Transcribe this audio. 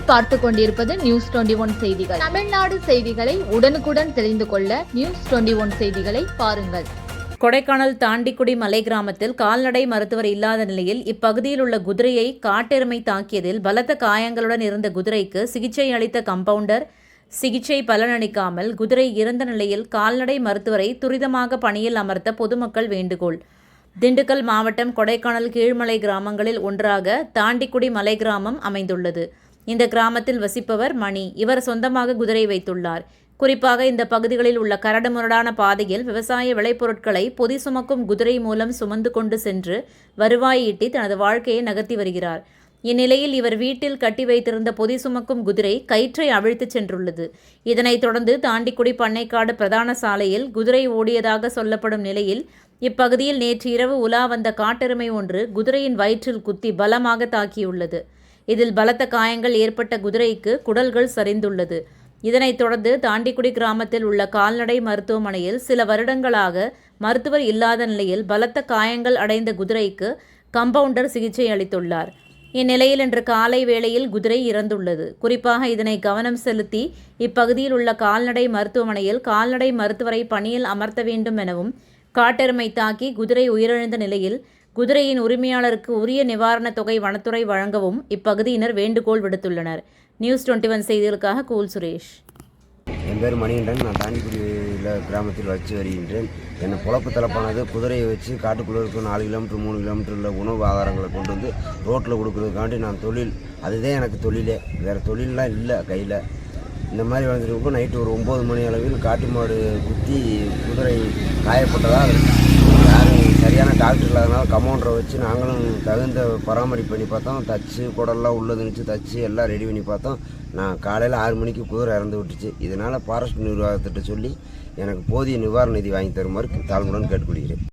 நீங்கள் பார்த்து கொண்டிருப்பது நியூஸ் 21 செய்திகள். தமிழ்நாடு செய்திகளை உடனுக்குடன் தெரிந்து கொள்ள நியூஸ் 21 செய்திகளை பாருங்கள். கொடைக்கானல் தாண்டிக்குடி மலை கிராமத்தில் கால்நடை மருத்துவர் இல்லாத நிலையில் இப்பகுதியில் உள்ள குதிரையை காட்டெருமை தாக்கியதில் பலத்த காயங்களுடன் இருந்த குதிரைக்கு சிகிச்சை அளித்த கம்பவுண்டர் சிகிச்சை பலனளிக்காமல் குதிரை இறந்த நிலையில் கால்நடை மருத்துவரை துரிதமாக பணியில் அமர்த்த பொதுமக்கள் வேண்டுகோள். திண்டுக்கல் மாவட்டம் கொடைக்கானல் கீழ்மலை கிராமங்களில் ஒன்றாக தாண்டிக்குடி மலை கிராமம் அமைந்துள்ளது. இந்த கிராமத்தில் வசிப்பவர் மணி. இவர் சொந்தமாக குதிரை வைத்துள்ளார். குறிப்பாக இந்த பகுதிகளில் உள்ள கரடுமுரடான பாதையில் விவசாய விளைபொருட்களை பொதி சுமக்கும் குதிரை மூலம் சுமந்து கொண்டு சென்று வருவாய் ஈட்டி தனது வாழ்க்கையை நகர்த்தி வருகிறார். இந்நிலையில் இவர் வீட்டில் கட்டி வைத்திருந்த பொதி சுமக்கும் குதிரை கயிற்றை அவிழ்த்து சென்றுள்ளது. இதனைத் தொடர்ந்து தாண்டிக்குடி பண்ணைக்காடு பிரதான சாலையில் குதிரை ஓடியதாக சொல்லப்படும் நிலையில் இப்பகுதியில் நேற்று இரவு உலா வந்த காட்டெருமை ஒன்று குதிரையின் வயிற்றில் குத்தி பலமாக தாக்கியுள்ளது. இதில் பலத்த காயங்கள் ஏற்பட்ட குதிரைக்கு குடல்கள் சரிந்துள்ளது. இதனைத் தொடர்ந்து தாண்டிக்குடி கிராமத்தில் உள்ள கால்நடை மருத்துவமனையில் சில வருடங்களாக மருத்துவர் இல்லாத நிலையில் பலத்த காயங்கள் அடைந்த குதிரைக்கு கம்பவுண்டர் சிகிச்சை அளித்துள்ளார். இந்நிலையில் இன்று காலை வேளையில் குதிரை இறந்துள்ளது. குறிப்பாக இதனை கவனம் செலுத்தி இப்பகுதியில் உள்ள கால்நடை மருத்துவமனையில் கால்நடை மருத்துவரை பணியில் அமர்த்த வேண்டும் எனவும், காட்டெருமை தாக்கி குதிரை உயிரிழந்த நிலையில் குதிரையின் உரிமையாளருக்கு உரிய நிவாரணத் தொகை வனத்துறை வழங்கவும் இப்பகுதியினர் வேண்டுகோள் விடுத்துள்ளனர். நியூஸ் 21 செய்திகளுக்காக கூல் சுரேஷ். என் பேர் மணிகண்டன். நான் தாண்டிக்குடியில் கிராமத்தில் வச்சு வருகின்றேன். என்னை பொழப்பு தலப்பானது குதிரையை வச்சு காட்டுக்குள்ளே இருக்கும் 4 கிலோமீட்டர் 3 கிலோமீட்டரில் உணவு ஆதாரங்களை கொண்டு வந்து ரோட்டில் கொடுக்குறதுக்காண்டி நான் தொழில், அதுதான் எனக்கு தொழிலே. வேறு தொழிலெலாம் இல்லை கையில். இந்த மாதிரி வந்துட்டு நைட்டு ஒரு 9 மணி அளவில் காட்டு மாடு குத்தி குதிரை காயப்பட்டதாக யாரும் சரியான டாக்டர் இல்லாதனால கம்பவுண்டரை வச்சு நாங்களும் தகுந்த பராமரிப்பு பண்ணி பார்த்தோம். தச்சு குடல்லாம் உள்ளதுன்னு தச்சு எல்லாம் ரெடி பண்ணி பார்த்தோம். நான் காலையில் 6 மணிக்கு குதிரை இறந்து விட்டுச்சு. இதனால் ஃபாரஸ்ட் நிர்வாகத்திட்ட சொல்லி எனக்கு போதிய நிவாரண நிதி வாங்கி தருமாறு தாழ்மையுடன் கேட்டுக்கொள்கிறேன்.